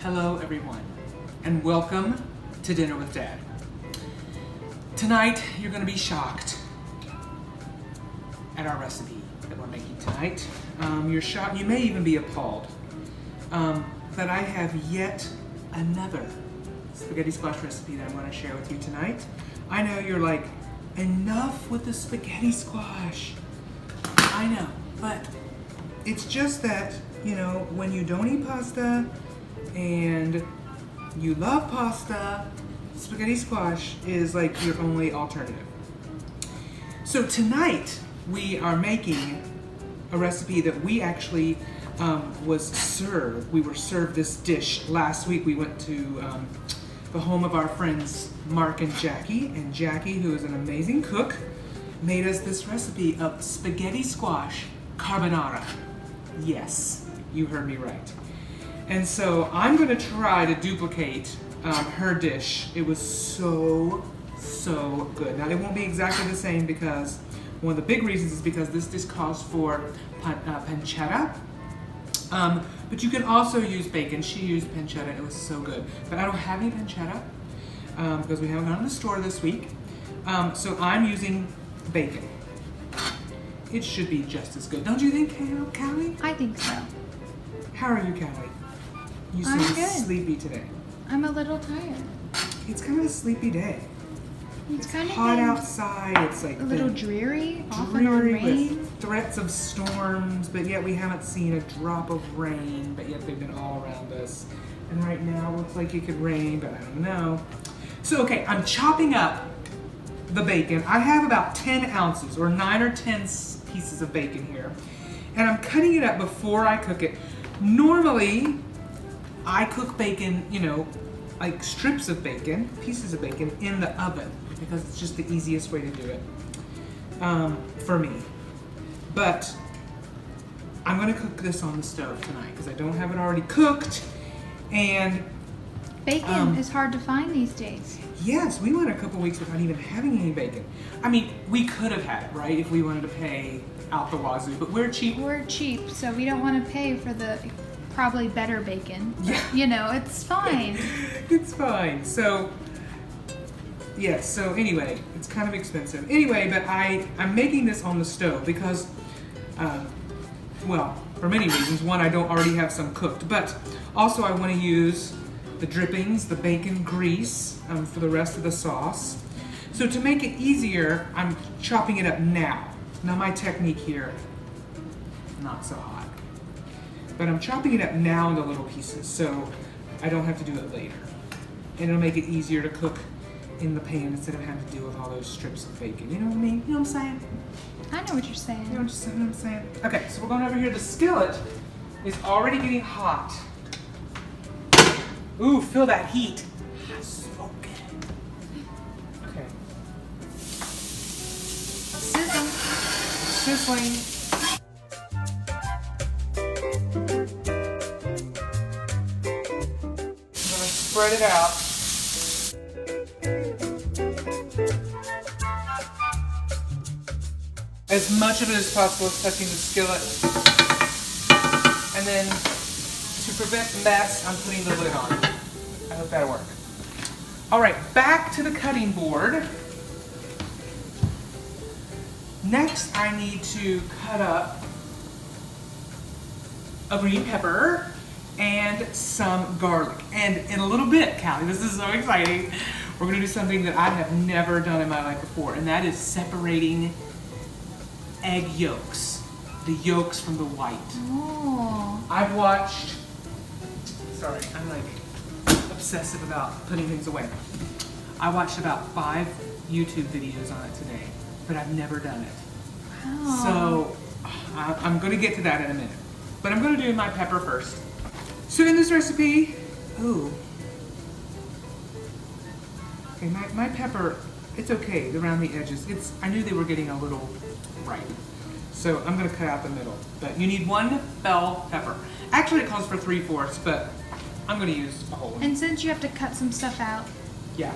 Hello everyone, and welcome to Dinner with Dad. Tonight, you're gonna be shocked at our recipe that we're making tonight. You're shocked, you may even be appalled, that I have yet another spaghetti squash recipe that I'm gonna share with you tonight. I know you're like, enough with the spaghetti squash. I know, but it's just that, you know, when you don't eat pasta and you love pasta, spaghetti squash is like your only alternative. So tonight we are making a recipe that we actually was served. We were served this dish last week. We went to the home of our friends Mark and Jackie, who is an amazing cook, made us this recipe of spaghetti squash carbonara. Yes, you heard me right. And so I'm gonna try to duplicate her dish. It was so good. Now it won't be exactly the same because one of the big reasons is because this dish calls for pancetta. But you can also use bacon. She used pancetta and it was so good. But I don't have any pancetta because we haven't gone to the store this week. So I'm using bacon. It should be just as good. Don't you think, Callie? I think so. How are you, Callie? You I'm seem good. sleepy today. I'm a little tired. It's kind of a sleepy day. It's kind of Hot been outside. It's like a little dreary, off and on rain. with threats of storms, but yet we haven't seen a drop of rain, but yet they've been all around us. And right now it looks like it could rain, but I don't know. So okay, I'm chopping up the bacon. I have about 10 ounces or 9 or 10 pieces of bacon here. And I'm cutting it up before I cook it. Normally, I cook bacon, you know, like strips of bacon, pieces of bacon in the oven because it's just the easiest way to do it for me. But I'm gonna cook this on the stove tonight because I don't have it already cooked. And Bacon is hard to find these days. yes, we went a couple weeks without even having any bacon. I mean, we could have had it, right, if we wanted to pay out the wazoo, but we're cheap. We're cheap, so we don't want to pay for the probably better bacon. Yeah. You know, it's fine. It's fine. So, yes, so anyway, it's kind of expensive. Anyway, but I'm making this on the stove because, well, for many reasons. One, I don't already have some cooked, but also I want to use the drippings, the bacon grease for the rest of the sauce. So to make it easier, I'm chopping it up now. Now my technique here, not so hot. But I'm chopping it up now into little pieces so I don't have to do it later. And it'll make it easier to cook in the pan instead of having to deal with all those strips of bacon. You know what I mean? You know what I'm saying? I know what you're saying. You know what I'm saying? Okay, so we're going over here. The skillet is already getting hot. Ooh, feel that heat. Smoking. Okay. Sizzle. Sizzling. Spread it out. As much of it as possible is touching the skillet. And then to prevent mess, I'm putting the lid on. I hope that'll work. All right, back to the cutting board. Next, I need to cut up a green pepper and some garlic. And in a little bit, Callie, this is so exciting, we're gonna do something that I have never done in my life before, and that is separating egg yolks, the yolks from the white. Oh. I've watched, sorry, I'm like obsessive about putting things away. I watched about 5 YouTube videos on it today, but I've never done it. Wow. So I'm gonna get to that in a minute. But I'm gonna do my pepper first. So in this recipe, ooh. Okay, my pepper, it's okay around the edges. I knew they were getting a little ripe. So I'm gonna cut out the middle. But you need 1 bell pepper. Actually it calls for 3/4, but I'm gonna use a whole one. And since you have to cut some stuff out. Yeah.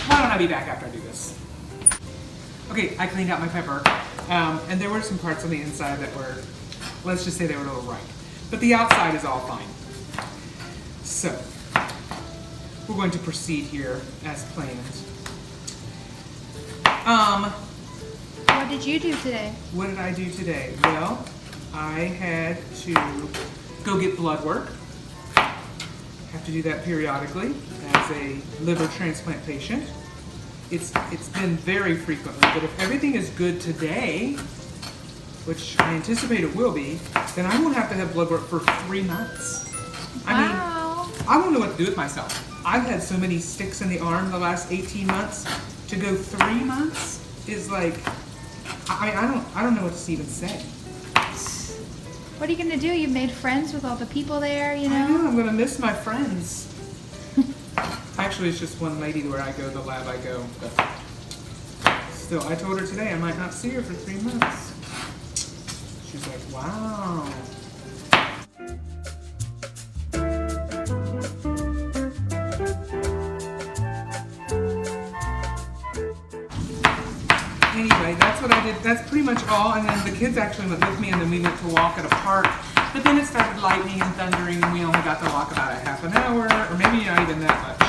Why don't I be back after I do this? Okay, I cleaned out my pepper. And there were some parts on the inside that were, let's just say they were a little ripe. But the outside is all fine. So, we're going to proceed here as planned. What did you do today? What did I do today? Well, I had to go get blood work. Have to do that periodically as a liver transplant patient. It's been very frequently, but if everything is good today, which I anticipate it will be, then I won't have to have blood work for 3 months. I mean, I won't know what to do with myself. I've had so many sticks in the arm the last 18 months. To go 3 months is like, I don't know what to even say. What are you gonna do? You made friends with all the people there, you know? I know, I'm gonna miss my friends. Actually, it's just one lady where I go, the lab I go. But still, I told her today I might not see her for 3 months. She's like, wow. Anyway, that's what I did. That's pretty much all. And then the kids actually went with me, and then we went to walk at a park. But then it started lightning and thundering, and we only got to walk about a half an hour, or maybe not even that much.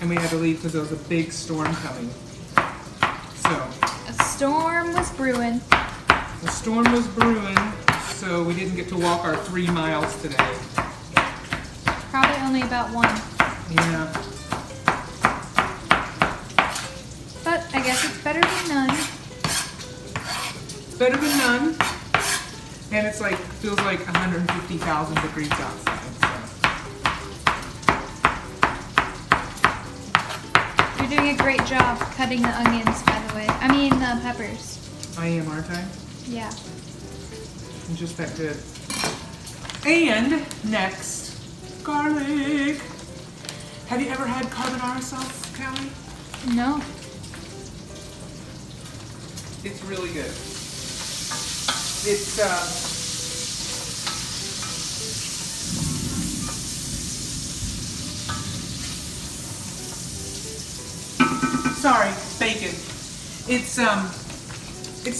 And we had to leave because there was a big storm coming. So A storm was brewing. the storm was brewing, so we didn't get to walk our 3 miles today. Probably only about 1. Yeah. But I guess it's better than none. Better than none. And it's like, feels like 150,000 degrees outside. So. You're doing a great job cutting the onions, by the way. I mean, the peppers. I am, aren't I? Yeah. I'm just that good. And next, garlic. Have you ever had carbonara sauce, Callie? No. It's really good. It's sorry, bacon. It's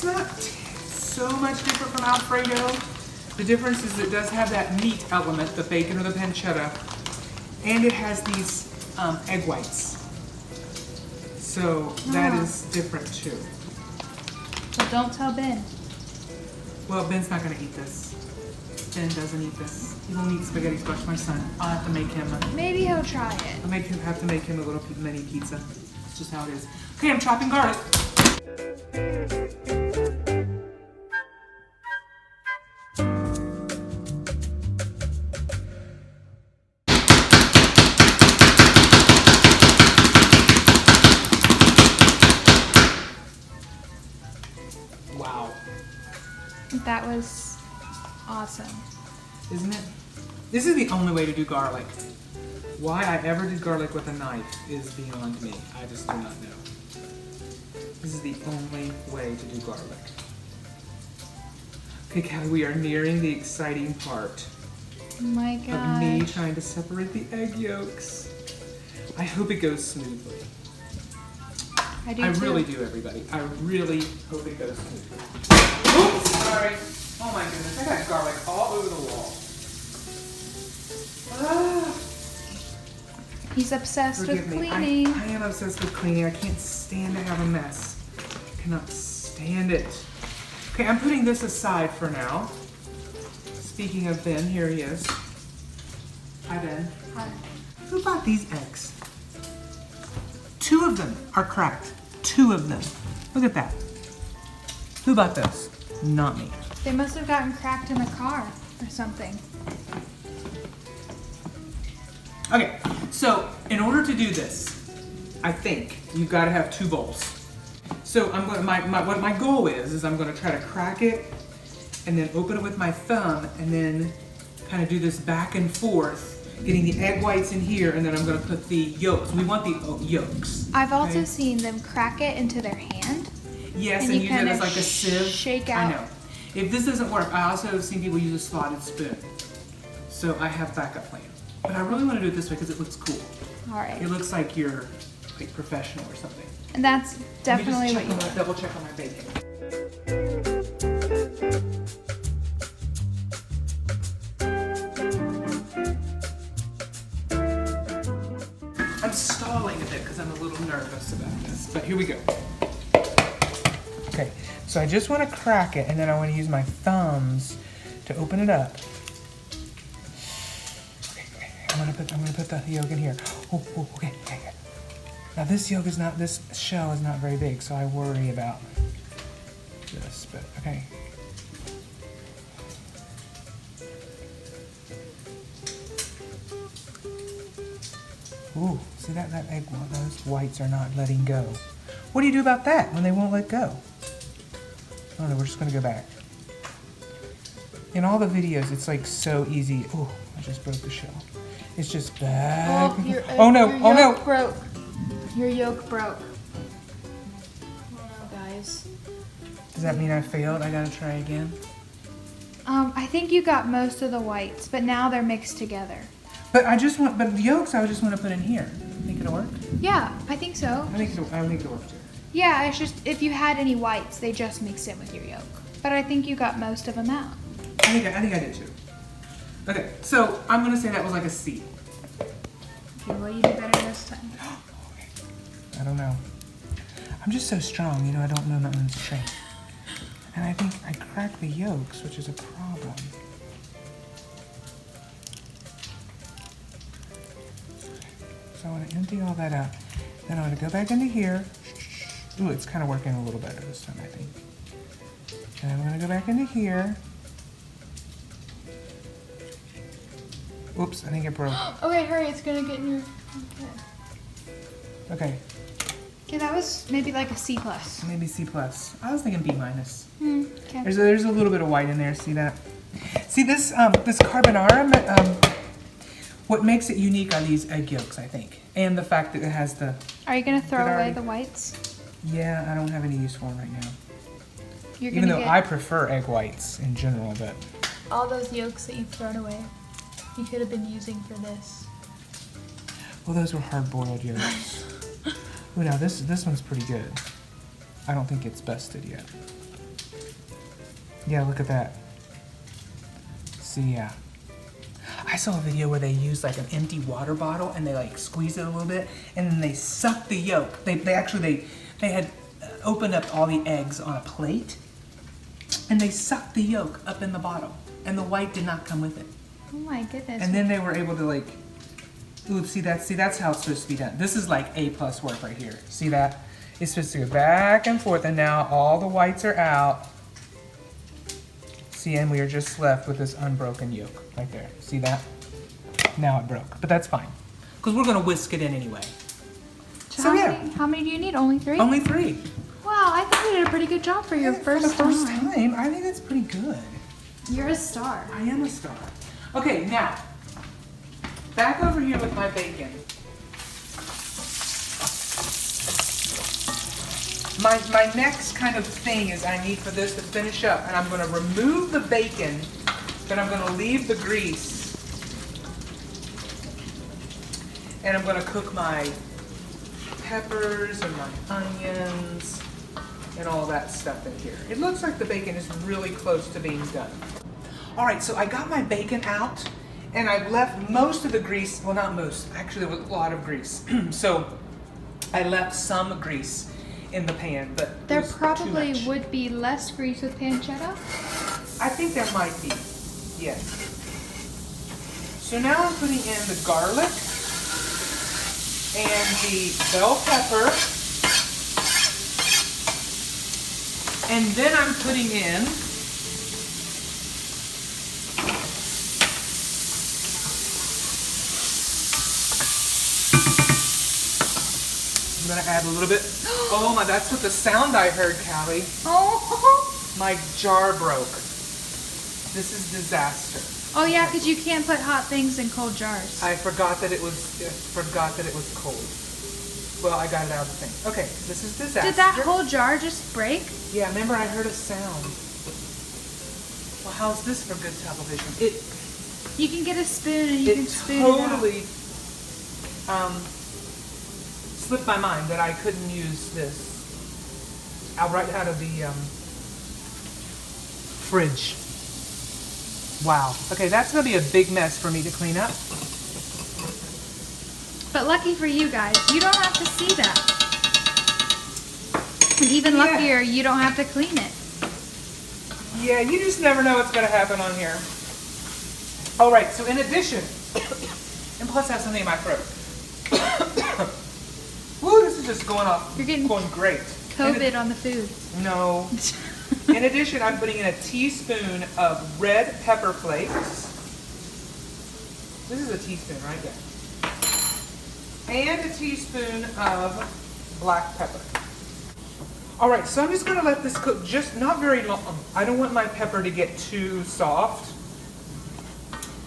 not so much different from Alfredo. The difference is it does have that meat element, the bacon or the pancetta, and it has these egg whites. So that is different too. So don't tell Ben. Well, Ben's not gonna eat this. Ben doesn't eat this. He won't eat spaghetti squash, my son. I'll have to make him Maybe he'll try it. have to make him a little mini pizza. It's just how it is. Okay, I'm chopping garlic. Wow. That was awesome. Isn't it? This is the only way to do garlic. Why I ever did garlic with a knife is beyond me. I just do not know. This is the only way to do garlic. Okay, Callie, we are nearing the exciting part Oh my of me gosh. trying to separate the egg yolks. I hope it goes smoothly. I do I too. really do, everybody. I really hope it goes smoothly. Oops, sorry. Oh my goodness, I got garlic all over the wall. Ah. He's obsessed Forgive with me. cleaning. I am obsessed with cleaning. I can't stand to have a mess. I cannot stand it. Okay, I'm putting this aside for now. Speaking of Ben, here he is. Hi, Ben. Hi. Who bought these eggs? 2 of them are cracked. 2 of them. Look at that. Who bought those? Not me. They must have gotten cracked in the car or something. Okay, so in order to do this, I think you've got to have 2 bowls. So I'm going to, what my goal is I'm going to try to crack it and then open it with my thumb and then kind of do this back and forth, getting the egg whites in here, and then I'm going to put the yolks. We want the yolks. I've also okay? seen them crack it into their hand. Yes, and and you use it kinda as like a sieve. shake I out. know. If this doesn't work, I also have seen people use a slotted spoon. So I have backup plan. But I really want to do it this way because it looks cool. All right. It looks like you're like professional or something. And that's definitely what Let me you just double check on my bacon. stalling a bit because I'm a little nervous about this. But here we go. Okay, so I just want to crack it, and then I want to use my thumbs to open it up. Okay. I'm gonna put the yolk in here. Oh, okay. Now this shell is not very big, so I worry about this, but okay. Ooh, see that egg, those whites are not letting go. What do you do about that when they won't let go? Oh no, we're just gonna go back. In all the videos, it's like so easy. Oh, I just broke the shell. It's just back. Oh no, your yolk broke. Your yolk broke. Oh no, guys. Does that mean I failed? I gotta try again? I think you got most of the whites, but now they're mixed together. But the yolks I just want to put in here. Think it'll work? Yeah, I think so. I think it'll work too. Yeah, it's just, if you had any whites, they just mixed in with your yolk. But I think you got most of them out. I think I did too. Okay, so I'm gonna say that was like a C. Okay, will you do better this time? I don't know. I'm just so strong, I don't know nothing's strength. And I think I cracked the yolks, which is a problem. So I want to empty all that out. Then I want to go back into here. Ooh, it's kind of working a little better this time, I think. And I'm going to go back into here. Oops, I think it broke. Okay, hurry, it's gonna get in your... Okay. Okay, that was maybe like a C+. Maybe C+. I was thinking B-. Okay. There's a little bit of white in there, see that? See this carbonara, what makes it unique are these egg yolks, I think. And the fact that it has the... Are you gonna throw away the whites? Yeah, I don't have any use for them right now. You're Even gonna though I prefer egg whites in general, but... all those yolks that you've thrown away, you could have been using for this. Well, those were hard-boiled yolks. Ooh, now this one's pretty good. I don't think it's busted yet. Yeah, look at that. See, yeah. I saw a video where they used like an empty water bottle and they like squeeze it a little bit and then they suck the yolk. They had opened up all the eggs on a plate and they sucked the yolk up in the bottle and the white did not come with it. Oh my goodness. And then they were able to like, ooh, see that's how it's supposed to be done. This is like A+ work right here. See that? It's supposed to go back and forth and now all the whites are out. See, and we are just left with this unbroken yolk right there. See that? Now it broke, but that's fine. Because we're gonna whisk it in anyway. So yeah. How many do you need? Only 3? Only 3. Wow, I think you did a pretty good job for your first time. I think that's pretty good. You're a star. I am a star. Okay, now, back over here with my bacon. My next kind of thing is I need for this to finish up, and I'm going to remove the bacon, but I'm going to leave the grease, and I'm going to cook my peppers and my onions and all that stuff in here. It looks like the bacon is really close to being done. All right, so I got my bacon out, and I've left most of the grease, well not most, actually there was a lot of grease. So I left some grease in the pan, but there probably would be less grease with pancetta. I think there might be, yes. So now I'm putting in the garlic and the bell pepper, and then I'm putting in I'm gonna add a little bit. Oh my, that's what the sound I heard, Callie. Oh. My jar broke. This is disaster. Oh yeah, because you can't put hot things in cold jars. I forgot that it was cold. Well, I got it out of the thing. Okay, this is disaster. Did that whole jar just break? Yeah, remember I heard a sound. Well, how's this for good television? You can get a spoon and you can spoon totally, it out. Slipped my mind that I couldn't use this right out of the fridge. Wow. Okay, that's gonna be a big mess for me to clean up. But lucky for you guys, you don't have to see that. And even luckier, you don't have to clean it. Yeah, you just never know what's going to happen on here. All right, so in addition, and plus I have something in my throat. Woo, this is just going great. COVID on the food. No. In addition, I'm putting in a teaspoon of red pepper flakes. This is a teaspoon, right? Yeah. And a teaspoon of black pepper. All right, so I'm just gonna let this cook just not very long. I don't want my pepper to get too soft.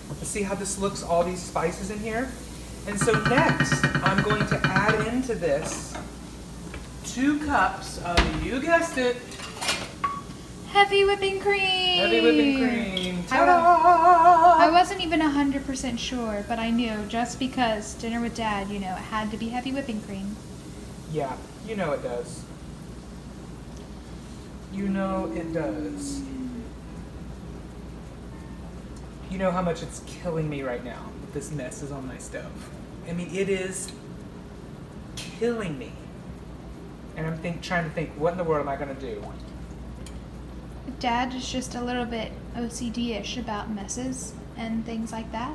Let's see how this looks, all these spices in here. And so next, I'm going to add into this 2 cups of, you guessed it, heavy whipping cream. Heavy whipping cream. Ta-da! I wasn't even 100% sure, but I knew just because dinner with Dad, you know, it had to be heavy whipping cream. Yeah, you know it does. You know it does. You know how much it's killing me right now that this mess is on my stove. I mean, it is killing me. And I'm trying to think, what in the world am I going to do? Dad is just a little bit OCD-ish about messes and things like that.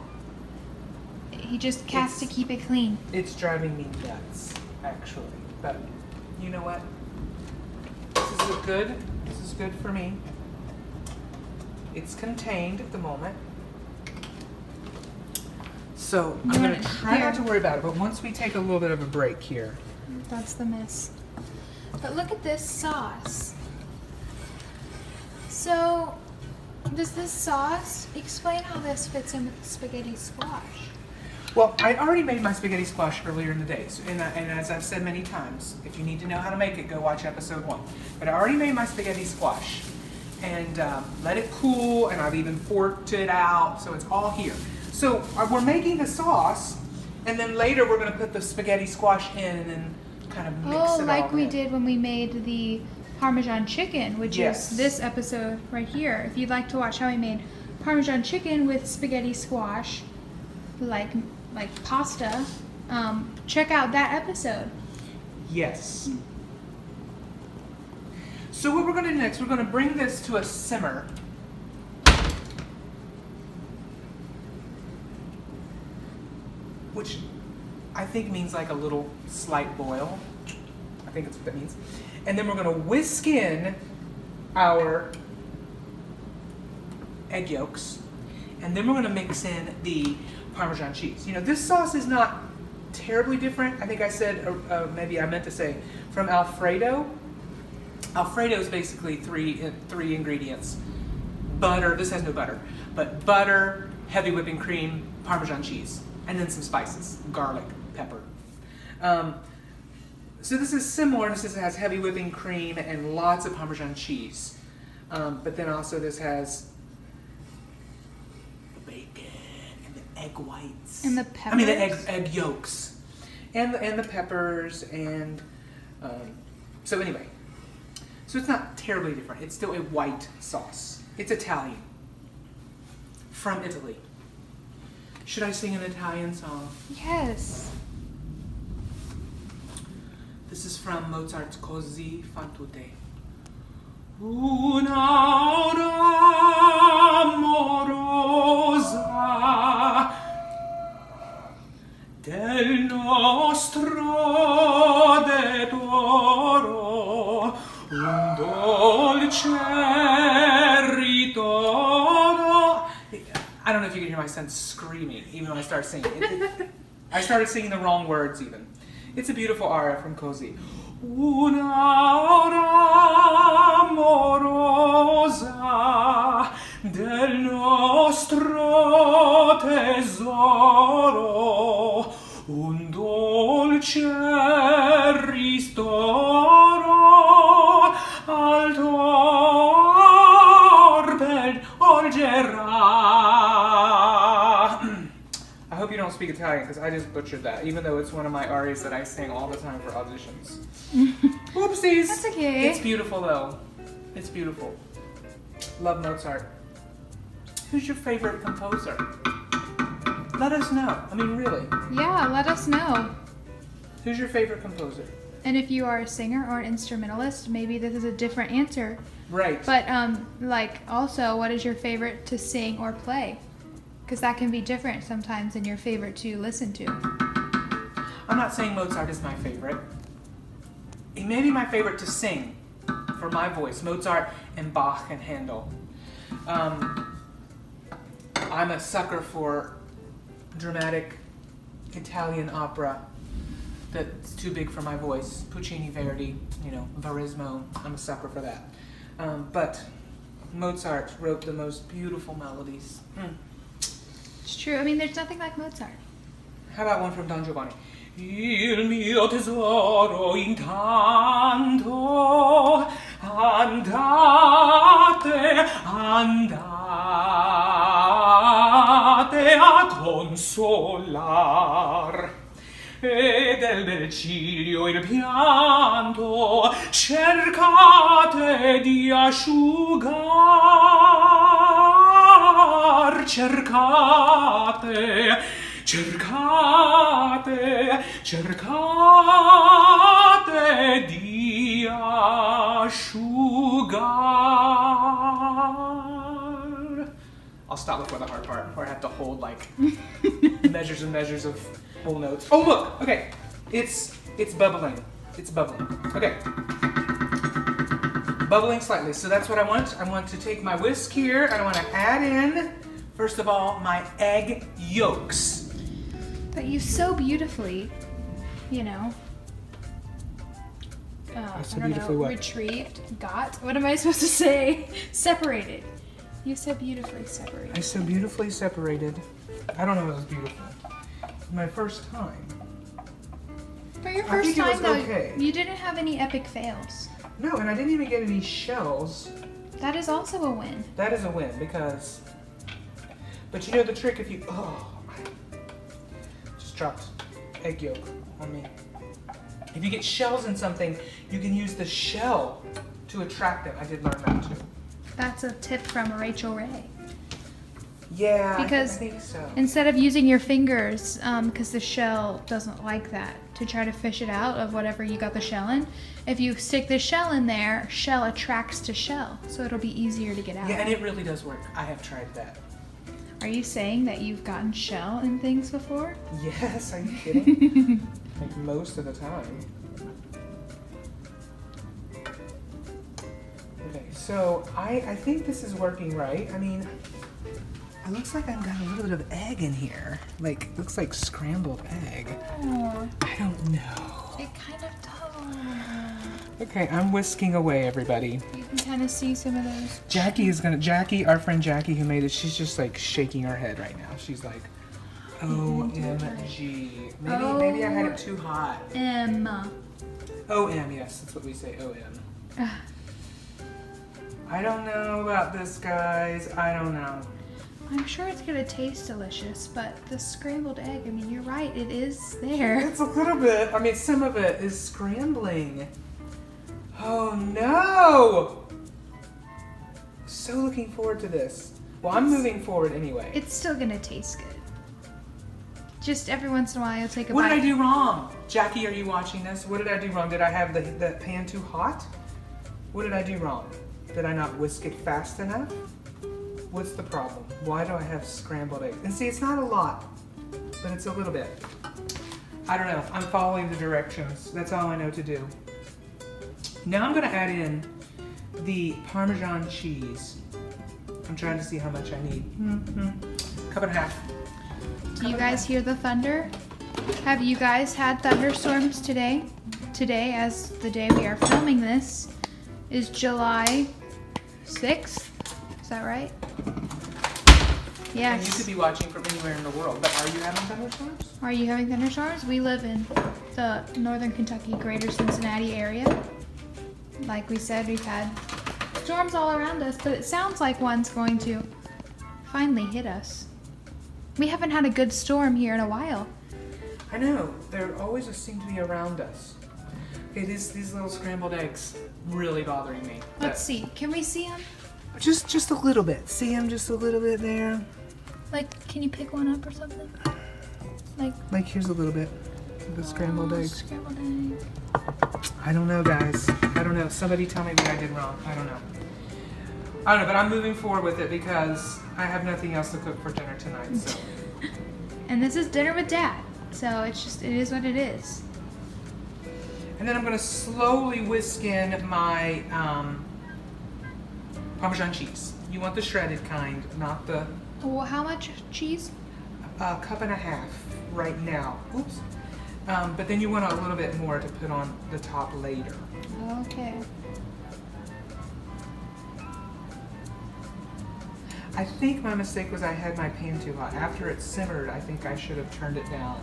He just has to keep it clean. It's driving me nuts, actually. But you know what? This is good. This is good for me. It's contained at the moment. So I'm going to try not to worry about it, but once we take a little bit of a break here. That's the mess. But look at this sauce. So, does this sauce explain how this fits in with the spaghetti squash? Well, I already made my spaghetti squash earlier in the day, so, and as I've said many times, if you need to know how to make it, go watch episode 1. But I already made my spaghetti squash and let it cool, and I've even forked it out, so it's all here. So we're making the sauce, and then later we're going to put the spaghetti squash in and then kind of mix it all in. Like we did when we made the Parmesan chicken, which is this episode right here. If you'd like to watch how we made Parmesan chicken with spaghetti squash, like pasta, check out that episode. Yes. So what we're going to do next, we're going to bring this to a simmer. Which I think means like a little slight boil. I think that's what that means. And then we're going to whisk in our egg yolks. And then we're going to mix in the Parmesan cheese. You know, this sauce is not terribly different. I think I said, maybe I meant to say, from Alfredo. Alfredo is basically three ingredients. Butter, this has no butter, but butter, heavy whipping cream, Parmesan cheese, and then some spices, garlic, pepper. So this is similar. This has heavy whipping cream and lots of Parmesan cheese. But then also this has the bacon and the egg whites. And the peppers. I mean the egg yolks. And the peppers and so anyway. So it's not terribly different. It's still a white sauce. It's Italian. From Italy. Should I sing an Italian song? Yes. This is from Mozart's Così fan tutte. Un'aura amorosa del nostro detoro, un dolce ritorno. I don't know if you can hear my son screaming even when I start singing. I started singing the wrong words even. It's a beautiful aria from Così. Un'aura amorosa del nostro tesoro, un dolce ristoro al torbe orgerà. I hope you don't speak Italian because I just butchered that, even though it's one of my arias that I sing all the time for auditions. Oopsies! That's okay. It's beautiful though. It's beautiful. Love Mozart. Who's your favorite composer? Let us know. I mean, really. Yeah, let us know. Who's your favorite composer? And if you are a singer or an instrumentalist, maybe this is a different answer. Right. But like also, what is your favorite to sing or play? Because that can be different sometimes than your favorite to listen to. I'm not saying Mozart is my favorite. He may be my favorite to sing for my voice. Mozart and Bach and Handel. I'm a sucker for dramatic Italian opera that's too big for my voice. Puccini, Verdi, Verismo. I'm a sucker for that. But Mozart wrote the most beautiful melodies. It's true. I mean, there's nothing like Mozart. How about one from Don Giovanni? Il mio tesoro intanto andate, andate a consolar. E del bel ciglio il pianto cercate di asciugar, cercate, cercate, cercate di asciugar. I'll stop before the hard part, where I have to hold like measures and measures of whole notes. Oh look, okay, it's bubbling. It's bubbling. Okay, bubbling slightly. So that's what I want. I want to take my whisk here and I want to add in, first of all, my egg yolks. But you so beautifully, retrieved, what am I supposed to say? Separated. You so beautifully separated. I so beautifully separated. I don't know if it was beautiful. My first time. For your first time, though, okay. You didn't have any epic fails. No, and I didn't even get any shells. That is also a win. That is a win because, but you know the trick if you, I just dropped egg yolk on me. If you get shells in something, you can use the shell to attract them. I did learn that too. That's a tip from Rachel Ray. Yeah, because I think so. Instead of using your fingers, because the shell doesn't like that, to try to fish it out of whatever you got the shell in, if you stick the shell in there, shell attracts to shell, so it'll be easier to get out. Yeah, and it really does work. I have tried that. Are you saying that you've gotten shell in things before? Yes, are you kidding? Like most of the time. Okay, so I think this is working right. I mean, it looks like I've got a little bit of egg in here. Like, looks like scrambled egg. Oh, I don't know. it kind of does. Okay, I'm whisking away, everybody. You can kind of see some of those. Jackie, our friend Jackie who made it, she's just like shaking her head right now. She's like, OMG. Maybe I had it too hot. OM, yes, that's what we say, OM. I don't know about this, guys. I don't know. I'm sure it's gonna taste delicious, but the scrambled egg, I mean, you're right, it is there. It's a little bit, I mean, some of it is scrambling. Oh no! So looking forward to this. Well, I'm moving forward anyway. It's still gonna taste good. Just every once in a while, you'll take a What bite. did I do wrong? Jackie, are you watching this? What did I do wrong? Did I have the pan too hot? What did I do wrong? Did I not whisk it fast enough? What's the problem? Why do I have scrambled eggs? And see, it's not a lot, but it's a little bit. I don't know. I'm following the directions. That's all I know to do. Now I'm going to add in the Parmesan cheese. I'm trying to see how much I need. Cup and a half. Do you guys hear the thunder? Have you guys had thunderstorms today? Today, as the day we are filming this, is July 6th. Is that right? Yes. And you could be watching from anywhere in the world, but are you having thunderstorms? Are you having thunderstorms? We live in the northern Kentucky, greater Cincinnati area. Like we said, we've had storms all around us, but it sounds like one's going to finally hit us. We haven't had a good storm here in a while. I know. They always just seem to be around us. Okay, these little scrambled eggs really bothering me. Let's see. Can we see them? Just a little bit. See them just a little bit there? Like, can you pick one up or something? Like here's a little bit of the scrambled egg. Scrambled egg. I don't know, guys. I don't know. Somebody tell me what I did wrong. I don't know. But I'm moving forward with it because I have nothing else to cook for dinner tonight. So. And this is dinner with Dad, so it is what it is. And then I'm going to slowly whisk in my Parmesan cheese. You want the shredded kind, not the... Well, how much cheese? A cup and a half right now. Oops. But then you want a little bit more to put on the top later. Okay. I think my mistake was I had my pan too hot. After it simmered, I think I should have turned it down.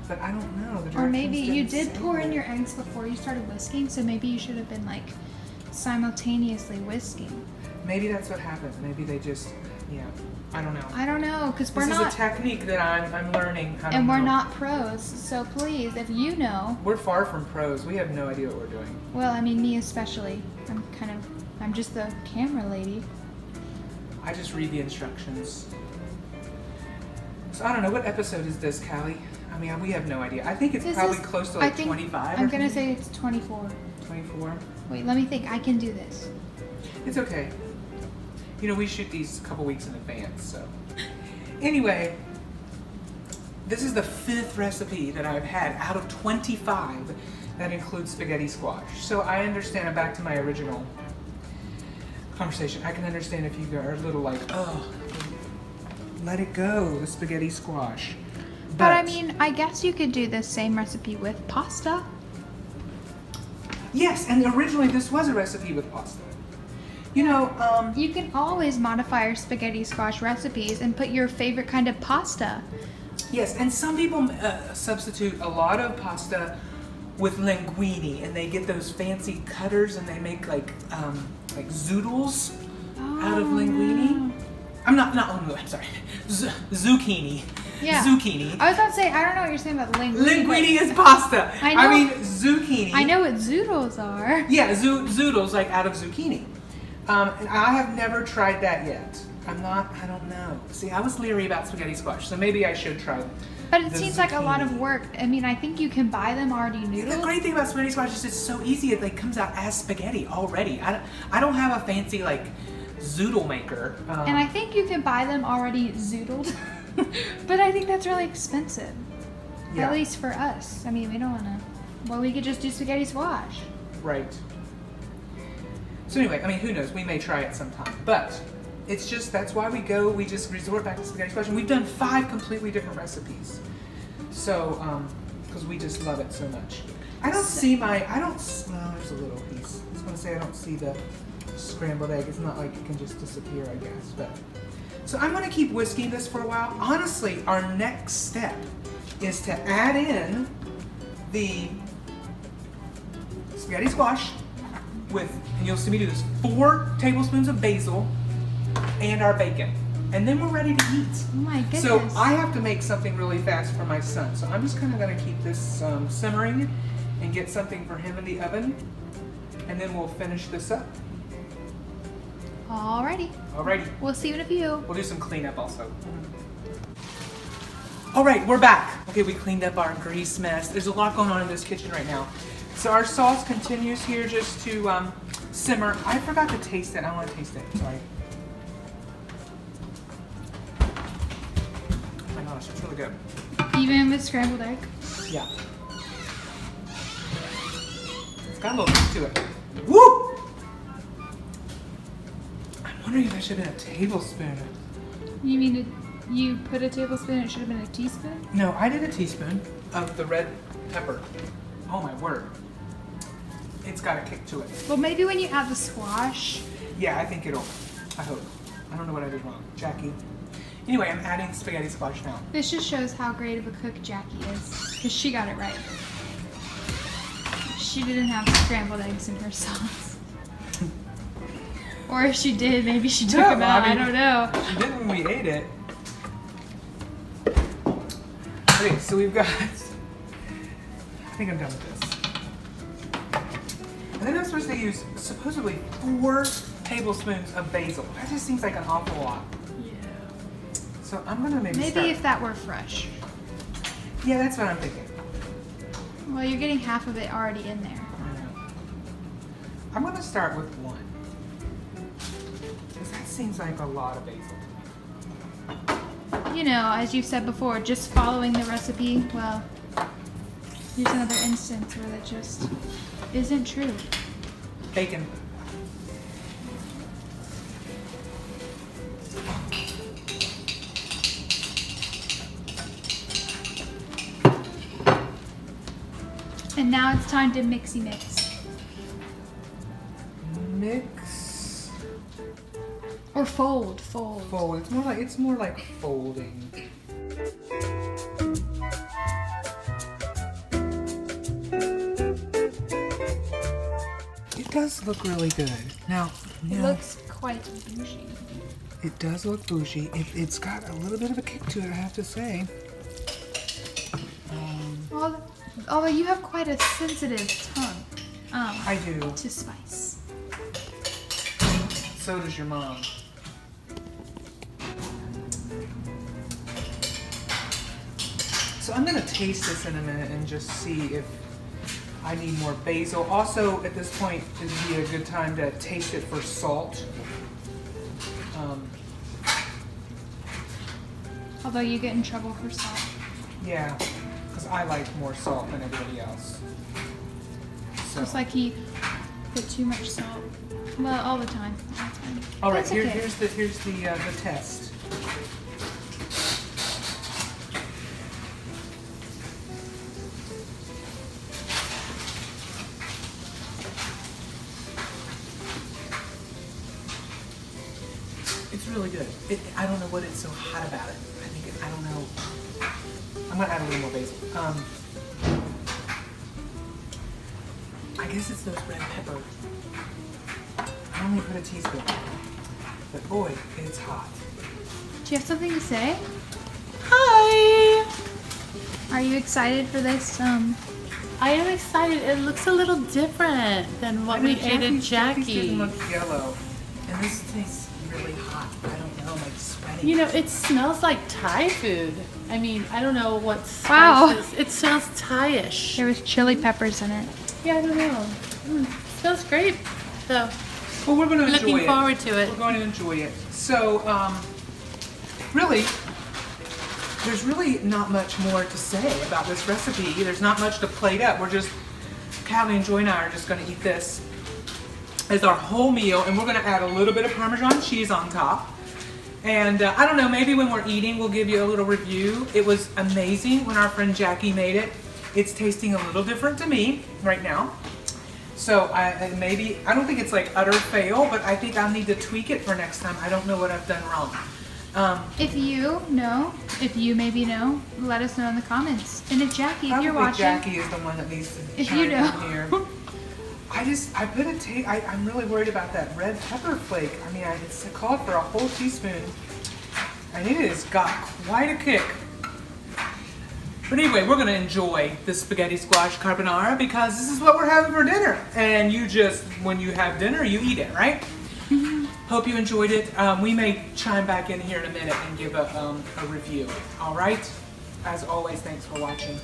But I don't know. The Or maybe you directions did didn't pour say in that. your eggs before you started whisking, so maybe you should have been like simultaneously whisking. Maybe that's what happened. Maybe they just, I don't know. I don't know, because we're This not, is a technique that I'm learning how to and we're know. not pros. So please, if you know, We're far from pros. We have no idea what we're doing. well, I mean me especially. I'm just the camera lady. I just read the instructions. So I don't know, what episode is this, Callie? I mean, we have no idea. I think it's This probably is- close to I like think- 25 I'm or gonna something. say it's 24. 24. Wait, let me think. I can do this. It's okay. We shoot these a couple weeks in advance, so. Anyway, this is the 5th recipe that I've had out of 25 that includes spaghetti squash. So I understand, I'm back to my original conversation. I can understand if you are a little like, oh, let it go, the spaghetti squash. But I mean, I guess you could do this same recipe with pasta. Yes, and originally this was a recipe with pasta. You can always modify your spaghetti squash recipes and put your favorite kind of pasta. Yes, and some people substitute a lot of pasta with linguine, and they get those fancy cutters and they make like zoodles out of linguine. I'm I'm sorry, zucchini. Yeah. Zucchini. I was about to say, I don't know what you're saying about linguine. Linguine is pasta. I know. I mean zucchini. I know what zoodles are. Yeah, zoodles like out of zucchini. And I have never tried that yet. I don't know. See, I was leery about spaghetti squash, so maybe I should try them. But it seems like a lot of work. I mean, I think you can buy them already The noodled. great thing about spaghetti squash is it's so easy. It comes out as spaghetti already. I don't have a fancy zoodle maker. And I think you can buy them already zoodled. But I think that's really expensive. Yeah. At least for us. I mean, we don't want to. Well, we could just do spaghetti squash. Right. So anyway, I mean, who knows? We may try it sometime. But it's just, that's why we just resort back to spaghetti squash. And we've done 5 completely different recipes. So, because we just love it so much. Well, there's a little piece. I was going to say I don't see the scrambled egg. It's not like it can just disappear, I guess. But so I'm going to keep whisking this for a while. Honestly, our next step is to add in the spaghetti squash with, and you'll see me do this, 4 tablespoons of basil and our bacon. And then we're ready to eat. Oh my goodness. So I have to make something really fast for my son. So I'm just kind of going to keep this simmering and get something for him in the oven. And then we'll finish this up. Alrighty. Alrighty. We'll see you in a few. We'll do some cleanup also. All right, we're back. Okay, we cleaned up our grease mess. There's a lot going on in this kitchen right now. So our sauce continues here just to simmer. I forgot to taste it. I want to taste it. Sorry. Oh my gosh, it's really good. Even with scrambled egg. Yeah. It's got a little kick to it. Woo! I'm wondering if I should have been a tablespoon. You mean you put a tablespoon, it should have been a teaspoon? No, I did a teaspoon of the red pepper. Oh my word. It's got a kick to it. Well, maybe when you add the squash. Yeah, I think it'll. I hope. I don't know what I did wrong. Jackie. Anyway, I'm adding spaghetti squash now. This just shows how great of a cook Jackie is. Because she got it right. She didn't have scrambled eggs in her sauce. Or if she did, maybe she took them out. I don't know. She didn't when we ate it. Okay, so we've got. I think I'm done with this. And then I'm supposed to use supposedly 4 tablespoons of basil. That just seems like an awful lot. Yeah. So I'm gonna maybe Maybe if that were fresh. Yeah, that's what I'm thinking. Well, you're getting half of it already in there. I'm gonna start with one. Because that seems like a lot of basil to me. You know, as you said before, just following the recipe, well, here's another instance where that just isn't true. Bacon. And now it's time to mixy mix. Mix. Or fold. Fold. It's more like folding. It does look really good. Now, It looks quite bougie. it does look bougie. It's got a little bit of a kick to it, I have to say. Although you have quite a sensitive tongue. I do. To spice. So does your mom. So I'm gonna taste this in a minute and just see if I need more basil. Also, at this point, it would be a good time to taste it for salt. Although you get in trouble for salt. Yeah, because I like more salt than everybody else. So. Just like he put too much salt. Well, all the time. All right, That's okay. here's the test. It's really good. I don't know what it's so hot about it. I don't know. I'm gonna add a little more basil. I guess it's those red pepper. I only put a teaspoon. But boy, it's hot. Do you have something to say? Hi! Are you excited for this? I am excited. It looks a little different than what we ate at Jackie's Jackie. didn't look yellow. And this tastes really hot. I don't know, like sweaty. You know, it smells like Thai food. I mean, I don't know what Wow. spices. It smells Thai-ish. There was chili peppers in it. Yeah, I don't know. Smells great. So, well, we're going to enjoy it. looking forward to it. We're going to enjoy it. So, really, there's really not much more to say about this recipe. There's not much to plate up. We're just, Callie and Joy and I are just going to eat this as our whole meal, and we're going to add a little bit of Parmesan cheese on top. And I don't know, maybe when we're eating, we'll give you a little review. It was amazing when our friend Jackie made it. It's tasting a little different to me right now. So I don't think it's like utter fail, but I think I'll need to tweak it for next time. I don't know what I've done wrong. If you maybe know, let us know in the comments. And if Jackie, if you're watching, Jackie is the one that needs to if chime you know. in here. I'm really worried about that red pepper flake. I mean, it's called for a whole teaspoon, and it has got quite a kick. But anyway, we're gonna enjoy the spaghetti squash carbonara because this is what we're having for dinner. And when you have dinner, you eat it, right? Hope you enjoyed it. We may chime back in here in a minute and give a review. All right? As always, thanks for watching.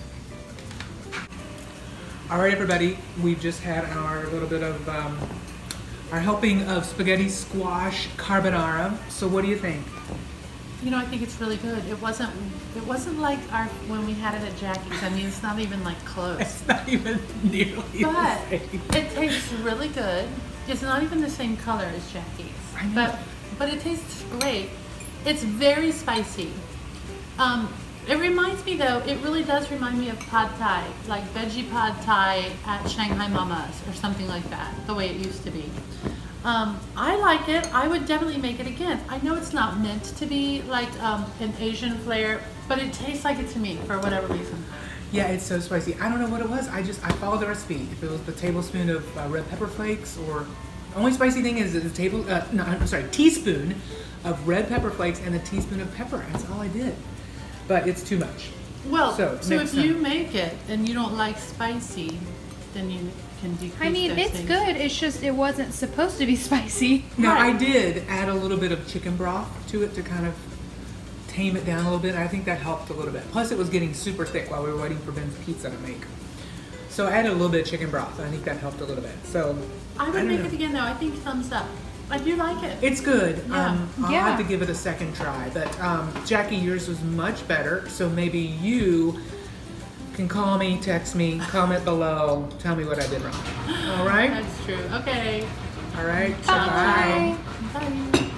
All right, everybody, we've just had our little bit of our helping of spaghetti squash carbonara. So what do you think? You know, I think it's really good. It wasn't like when we had it at Jackie's. I mean, it's not even like close. It's not even nearly But the same. it tastes really good. It's not even the same color as Jackie's. I know. But it tastes great. It's very spicy. It reminds me though, it really does remind me of pad thai, like veggie pad thai at Shanghai Mama's or something like that, the way it used to be. I like it. I would definitely make it again. I know it's not meant to be like an Asian flair, but it tastes like it to me for whatever reason. Yeah, it's so spicy. I don't know what it was. I followed the recipe. If it was the tablespoon of red pepper flakes, or the only spicy thing is the teaspoon of red pepper flakes and a teaspoon of pepper. That's all I did. But it's too much. Well, so next if you time. make it and you don't like spicy, then you can decrease I mean, those it's things. good. It's just it wasn't supposed to be spicy. Now Right. I did add a little bit of chicken broth to it to kind of tame it down a little bit. I think that helped a little bit. Plus, it was getting super thick while we were waiting for Ben's pizza to make. So I added a little bit of chicken broth. I think that helped a little bit. So I would don't make know. it again though. I think thumbs up. I do like it. It's good. Yeah. I'll Yeah. have to give it a second try. But Jackie, yours was much better. So maybe you can call me, text me, comment below, tell me what I did wrong. All right? That's true. Okay. All right. So bye. Bye. Bye.